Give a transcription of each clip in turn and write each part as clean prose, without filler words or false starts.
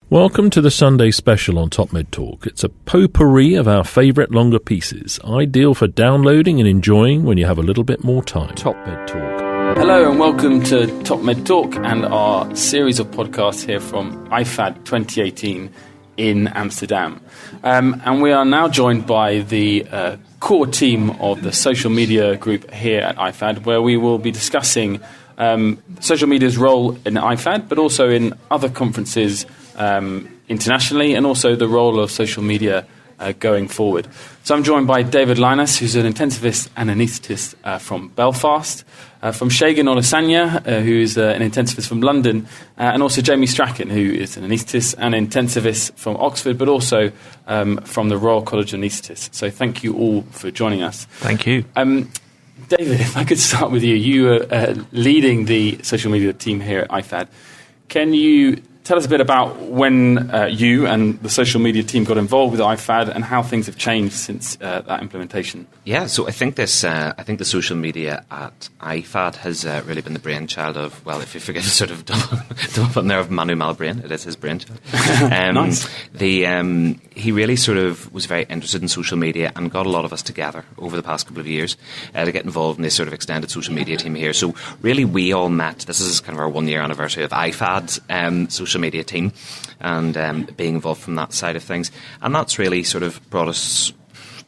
Welcome to the Sunday special on Top Med Talk. It's a potpourri of our favourite longer pieces, ideal for downloading and enjoying when you have a little bit more time. Top Med Talk. Hello and welcome to Top Med Talk and our series of podcasts here from IFAD 2018 in Amsterdam. And we are now joined by the core team of the social media group here at IFAD, where we will be discussing social media's role in IFAD, but also in other conferences internationally, and also the role of social media going forward. So I'm joined by David Lyness, who's an intensivist and anaesthetist from Belfast, from Segun Olusanyam, who's an intensivist from London, and also Jamie Strachan, who is an anaesthetist and intensivist from Oxford, but also from the Royal College of Anaesthetists. So thank you all for joining us. Thank you. David, if I could start with you. You are leading the social media team here at IFAD. Can you tell us a bit about when you and the social media team got involved with IFAD and how things have changed since that implementation? Yeah, so I think the social media at IFAD has really been the brainchild of, well, if you forget to sort of double button there, of Manu Malbrain. It is his brainchild. Nice. He really sort of was very interested in social media and got a lot of us together over the past couple of years to get involved in this sort of extended social media team here. So really we all met. This is kind of our 1 year anniversary of IFAD's social media team and being involved from that side of things. And that's really sort of brought us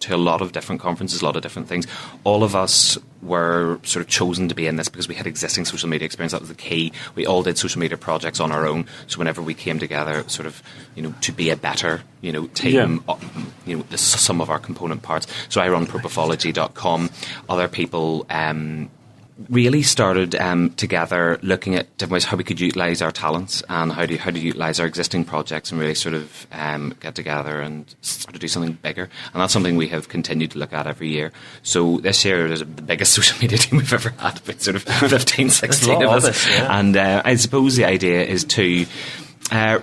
to a lot of different conferences, a lot of different things. All of us were sort of chosen to be in this because we had existing social media experience. That was the key. We all did social media projects on our own. So whenever we came together, sort of, to be a better, team, the sum of our component parts. So I run propathology.com. Other people really started together looking at different ways how we could utilise our talents and how to utilise our existing projects and really sort of get together and sort of do something bigger. And that's something we have continued to look at every year. So this year there's the biggest social media team we've ever had, with sort of 15, 16 of us. Yeah. And I suppose the idea is to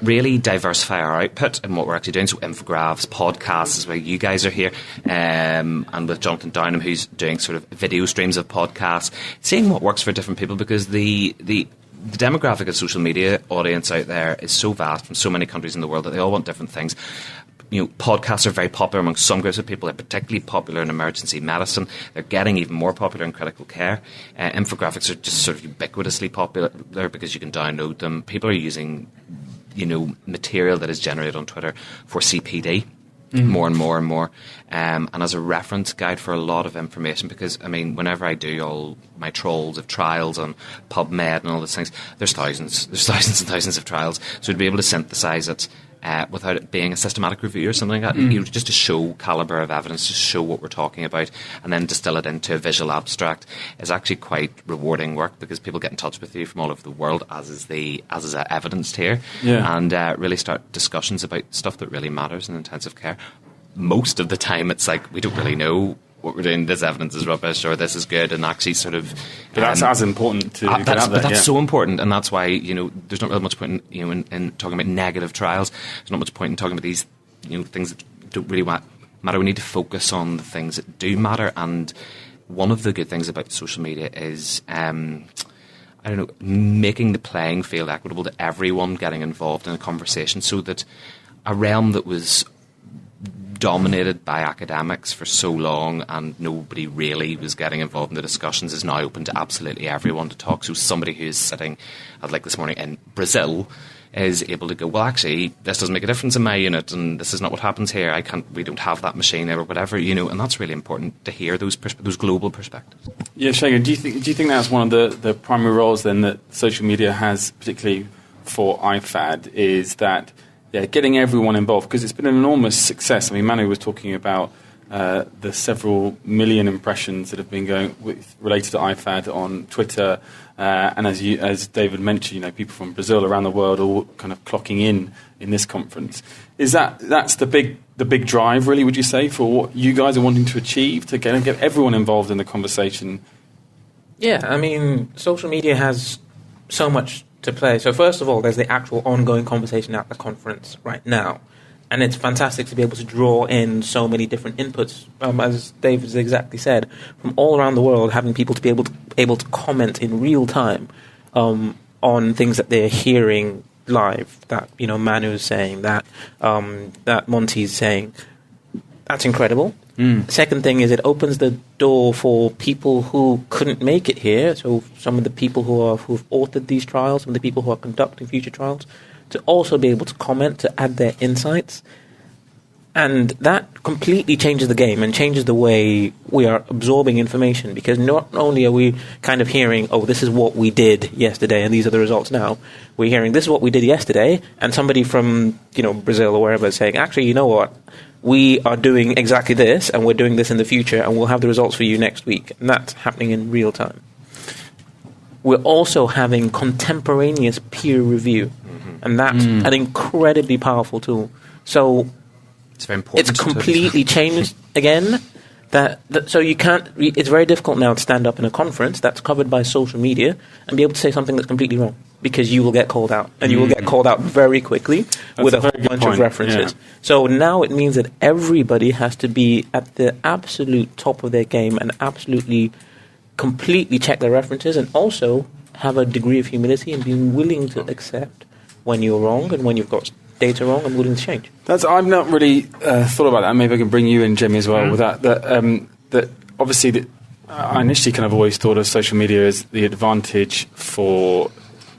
really diversify our output and what we're actually doing. So infographics, podcasts is where you guys are here, and with Jonathan Downham, who's doing sort of video streams of podcasts, seeing what works for different people, because the demographic of social media audience out there is so vast from so many countries in the world that they all want different things. Podcasts are very popular among some groups of people. They're particularly popular in emergency medicine. They're getting even more popular in critical care. Infographics are just sort of ubiquitously popular because you can download them. People are using material that is generated on Twitter for CPD more and more and more, and as a reference guide for a lot of information, because whenever I do all my trolls of trials on PubMed and all those things, there's thousands and thousands of trials. So to be able to synthesize it without it being a systematic review or something like that, just to show calibre of evidence, to show what we're talking about, and then distill it into a visual abstract is actually quite rewarding work, because people get in touch with you from all over the world, as is evidenced here, and really start discussions about stuff that really matters in intensive care. Most of the time it's like, we don't really know what we're doing, this evidence is rubbish or this is good, and actually sort of... But that's as important to get out there. But that's so important, and that's why, there's not really much point in talking about negative trials. There's not much point in talking about these, things that don't really matter. We need to focus on the things that do matter, and one of the good things about social media is... making the playing field equitable to everyone getting involved in a conversation, so that a realm that was dominated by academics for so long and nobody really was getting involved in the discussions is now open to absolutely everyone to talk. So somebody who is sitting, like this morning, in Brazil is able to go, well, actually, this doesn't make a difference in my unit, and this is not what happens here. We don't have that machine or whatever, and that's really important to hear those global perspectives. Yeah, Segun, do you think that's one of the primary roles then that social media has, particularly for IFAD, is that getting everyone involved? Because it's been an enormous success. Manu was talking about the several million impressions that have been related to IFAD on Twitter, and as David mentioned, people from Brazil, around the world, all kind of clocking in this conference. That's the big drive, really? Would you say, for what you guys are wanting to achieve, to get everyone involved in the conversation? Yeah, social media has so much to play. So first of all, there's the actual ongoing conversation at the conference right now. And it's fantastic to be able to draw in so many different inputs, as David has exactly said, from all around the world, having people to be able to comment in real time on things that they're hearing live, that Manu's saying, that Monty's saying, that's incredible. Second thing is it opens the door for people who couldn't make it here, so some of the people who've authored these trials, some of the people who are conducting future trials, to also be able to comment, to add their insights. And that completely changes the game and changes the way we are absorbing information, because not only are we kind of hearing, oh, this is what we did yesterday and these are the results now, we're hearing this is what we did yesterday, and somebody from Brazil or wherever is saying, actually, you know what, we are doing exactly this and we're doing this in the future and we'll have the results for you next week. And that's happening in real time. We're also having contemporaneous peer review, and that's an incredibly powerful tool. So it's very important. It's completely changed again. So you can't. It's very difficult now to stand up in a conference that's covered by social media and be able to say something that's completely wrong, because you will get called out, and you will get called out very quickly with a whole bunch of references. Yeah. So now it means that everybody has to be at the absolute top of their game and absolutely, completely check their references, and also have a degree of humility and be willing to accept when you're wrong and when you've got data wrong and willing to change. I've not really thought about that. Maybe I can bring you in, Jamie, as well with that. That obviously, I initially kind of always thought of social media as the advantage for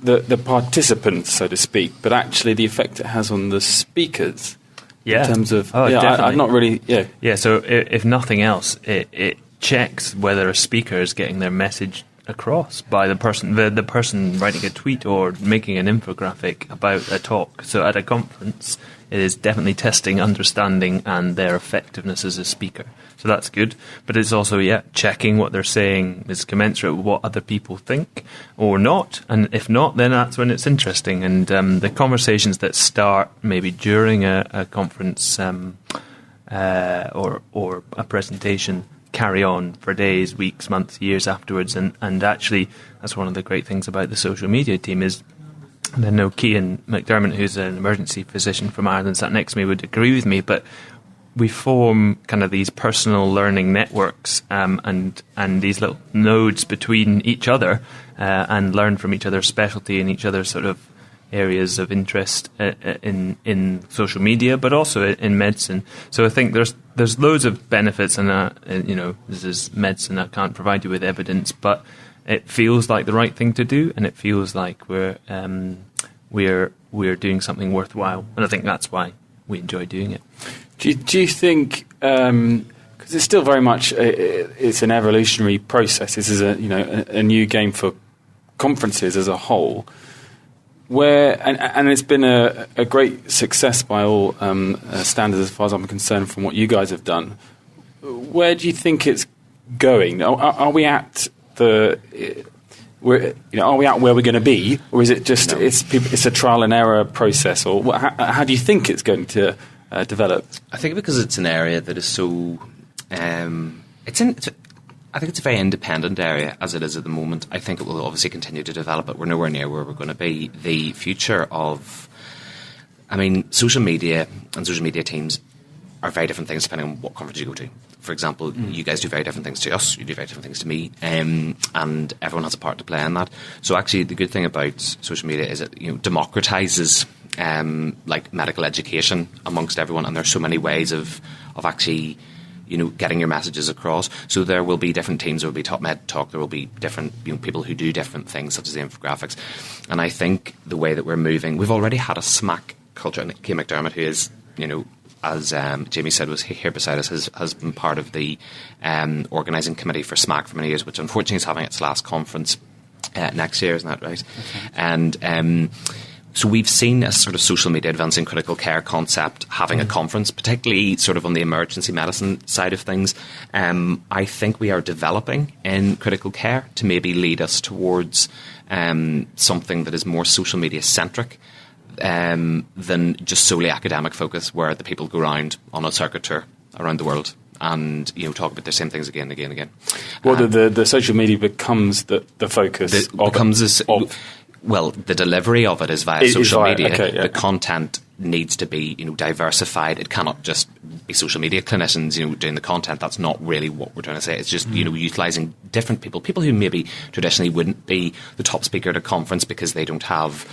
the participants, so to speak, but actually the effect it has on the speakers. Yeah. In terms of, definitely. I'm not really, Yeah, so if nothing else, it checks whether a speaker is getting their message across by the person writing a tweet or making an infographic about a talk. So at a conference, it is definitely testing understanding and their effectiveness as a speaker. So that's good. But it's also, checking what they're saying is commensurate with what other people think or not. And if not, then that's when it's interesting. And the conversations that start maybe during a conference or a presentation carry on for days, weeks, months, years afterwards. And actually, that's one of the great things about the social media team is, and I know Cian McDermott, who's an emergency physician from Ireland, sat next to me, would agree with me, but we form kind of these personal learning networks and these little nodes between each other and learn from each other's specialty and each other's sort of areas of interest in social media, but also in medicine. So I think there's loads of benefits, and this is medicine. I can't provide you with evidence, but it feels like the right thing to do, and it feels like we're doing something worthwhile, and I think that's why we enjoy doing it. Do you think, because it's still very much it's an evolutionary process. This is a new game for conferences as a whole. Where and it's been a great success by all standards, as far as I'm concerned, from what you guys have done. Where do you think it's going? Are we at are we at where we're going to be, or is it just it's a trial and error process, or how do you think it's going to develop? I think because it's an area that is so I think it's a very independent area as it is at the moment. I think it will obviously continue to develop, but we're nowhere near where we're going to be. The future of, social media and social media teams are very different things depending on what conference you go to. For example, you guys do very different things to us, you do very different things to me, and everyone has a part to play in that. So actually the good thing about social media is it democratises medical education amongst everyone, and there's so many ways of actually getting your messages across. So there will be different teams. There will be Top Med Talk. There will be different people who do different things, such as the infographics. And I think the way that we're moving, we've already had a SMAC culture. And Cian McDermott, who is, as Jamie said, was here beside us, has been part of the organising committee for SMAC for many years, which unfortunately is having its last conference next year. Isn't that right? Okay. And so we've seen a sort of social media advancing critical care concept having a conference, particularly sort of on the emergency medicine side of things. I think we are developing in critical care to maybe lead us towards something that is more social media centric than just solely academic focus, where the people go around on a circuit tour around the world and talk about the same things again and again and again. Well, the social media becomes the focus. Well, the delivery of it is via social media. Okay, yeah. The content needs to be, diversified. It cannot just be social media clinicians, doing the content. That's not really what we're trying to say. It's just, utilising different people who maybe traditionally wouldn't be the top speaker at a conference because they don't have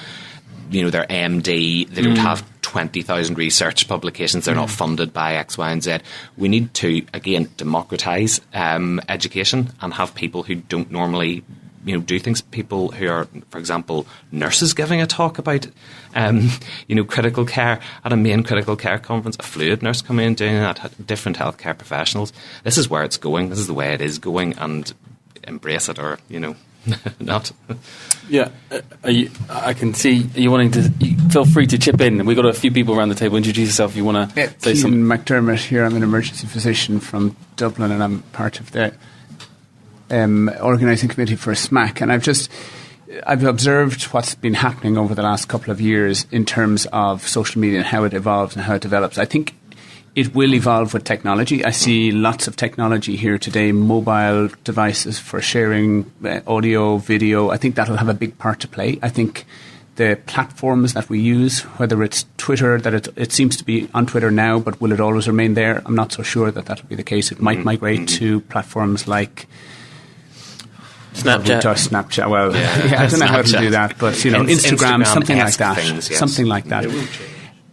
their MD. They don't have 20,000 research publications. They're not funded by X, Y, and Z. We need to, again, democratise education and have people who don't normally do things. People who are, for example, nurses giving a talk about, critical care at a main critical care conference, a fluid nurse coming in doing that, different healthcare professionals. This is where it's going. This is the way it is going, and embrace it or, not. Yeah, I can see you wanting to. Feel free to chip in. We've got a few people around the table. Introduce yourself if you want to say Cian something. McDermott here. I'm an emergency physician from Dublin, and I'm part of the organising committee for SMAC. And I've observed what's been happening over the last couple of years in terms of social media and how it evolves and how it develops. I think it will evolve with technology. I see lots of technology here today, mobile devices for sharing audio, video. I think that'll have a big part to play. I think the platforms that we use, whether it's Twitter, that it seems to be on Twitter now, but will it always remain there? I'm not so sure that that'll be the case. It might migrate to platforms like Snapchat. Well, I don't know how to do that, but Instagram, something like that. Things, yes. Something like that.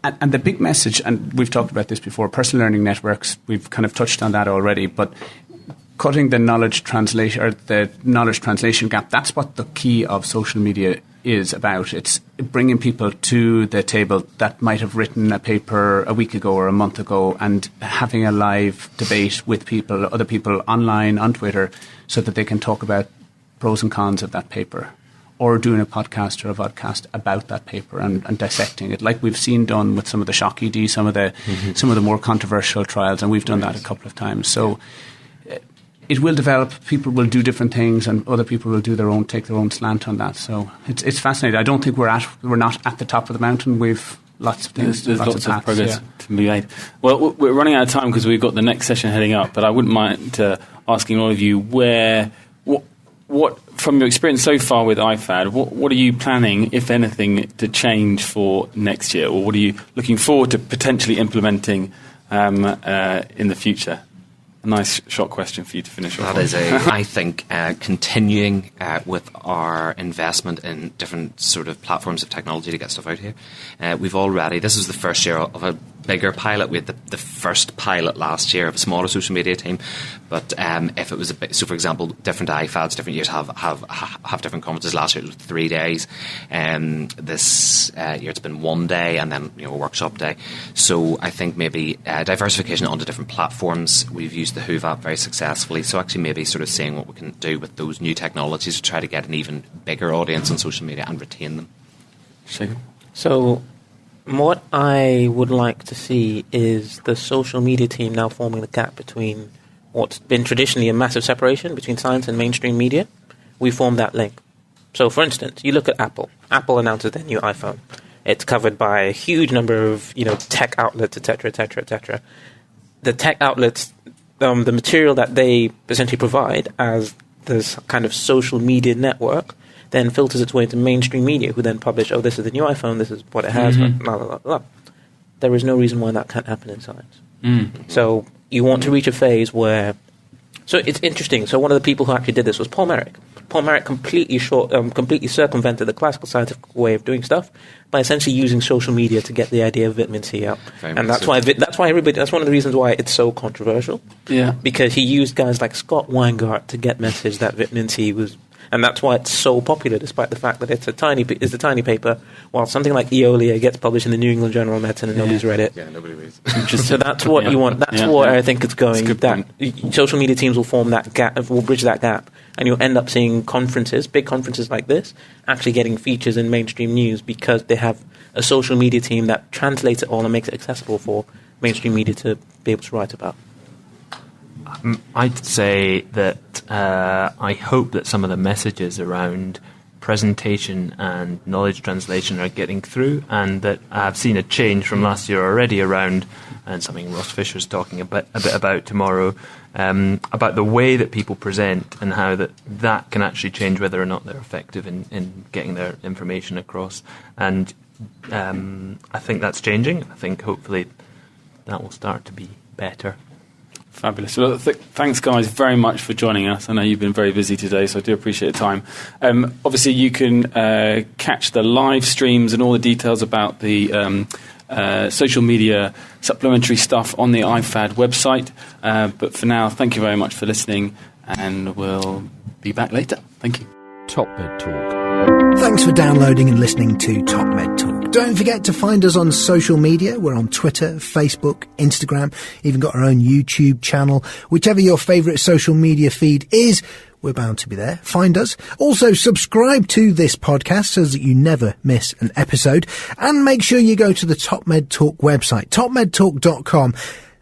And the big message, and we've talked about this before, personal learning networks, we've kind of touched on that already, but cutting the knowledge translation gap, that's what the key of social media is about. It's bringing people to the table that might have written a paper a week ago or a month ago and having a live debate with people, other people online, on Twitter, so that they can talk about pros and cons of that paper, or doing a podcast or a vodcast about that paper and dissecting it, like we've seen done with some of the shock ED, some of the more controversial trials, and we've done that a couple of times. So it will develop. People will do different things, and other people will take their own slant on that. So it's fascinating. I don't think we're not at the top of the mountain. We've lots of things. There's lots of paths, progress to be made. Well, we're running out of time because we've got the next session heading up. But I wouldn't mind asking all of you what from your experience so far with IFAD, what are you planning, if anything, to change for next year, or what are you looking forward to potentially implementing in the future? A nice short question for you to finish off. That is I think, continuing with our investment in different sort of platforms of technology to get stuff out here. This is the first year of a bigger pilot. We had the first pilot last year of a smaller social media team, but if it was so for example, different IFADs, different years have different conferences. Last year it was 3 days, this year it's been 1 day, and then a workshop day. So I think maybe diversification onto different platforms. We've used the Hoove app very successfully, so actually maybe sort of seeing what we can do with those new technologies to try to get an even bigger audience on social media and retain them. Segun? So what I would like to see is the social media team now forming the gap between what's been traditionally a massive separation between science and mainstream media. We form that link. So, for instance, you look at Apple. Apple announces their new iPhone. It's covered by a huge number of tech outlets, etc., etc., etc. The tech outlets, the material that they essentially provide as this kind of social media network, then filters its way into mainstream media, who then publish, this is the new iPhone, this is what it has, blah, blah, blah, blah. There is no reason why that can't happen in science. So you want to reach a phase where... So it's interesting. So one of the people who actually did this was Paul Merrick. Paul Merrick completely circumvented the classical scientific way of doing stuff by essentially using social media to get the idea of vitamin C out. And that's why that's one of the reasons why it's so controversial. Yeah. Because he used guys like Scott Weingart to get message that vitamin C was... And that's why it's so popular, despite the fact that it's a tiny paper, while something like Eolia gets published in the New England Journal of Medicine and nobody's read it. Yeah, nobody reads. So that's what you want. That's what I think it's going. That social media teams will form that gap, will bridge that gap, and you'll end up seeing conferences, big conferences like this, actually getting features in mainstream news because they have a social media team that translates it all and makes it accessible for mainstream media to be able to write about. I'd say that I hope that some of the messages around presentation and knowledge translation are getting through, and that I've seen a change from last year already around, and something Ross Fisher's talking a bit about tomorrow, about the way that people present and how that can actually change whether or not they're effective in getting their information across. And I think that's changing. I think hopefully that will start to be better. Fabulous. Well, thanks, guys, very much for joining us. I know you've been very busy today, so I do appreciate the time. Obviously, you can catch the live streams and all the details about the social media supplementary stuff on the IFAD website. But for now, thank you very much for listening, and we'll be back later. Thank you. Top Med Talk. Thanks for downloading and listening to Top Med Talk. Don't forget to find us on social media. We're on Twitter, Facebook, Instagram, even got our own YouTube channel. Whichever your favourite social media feed is, we're bound to be there. Find us. Also, subscribe to this podcast so that you never miss an episode. And make sure you go to the Top Med Talk website, topmedtalk.com,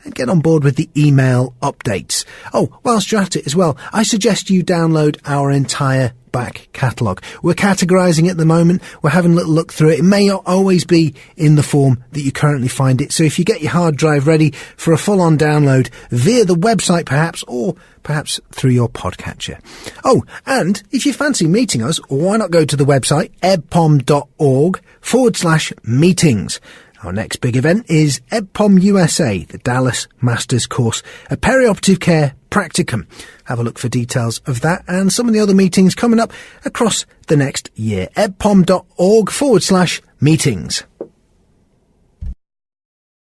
and get on board with the email updates. Oh, whilst you're at it as well, I suggest you download our entire back catalogue. We're categorising it at the moment. We're having a little look through it. It may not always be in the form that you currently find it. So if you get your hard drive ready for a full-on download via the website perhaps, or perhaps through your podcatcher. Oh, and if you fancy meeting us, why not go to the website ebpom.org/meetings. Our next big event is EBPOM USA, the Dallas Masters Course, a perioperative care practicum. Have a look for details of that and some of the other meetings coming up across the next year. ebpom.org/meetings.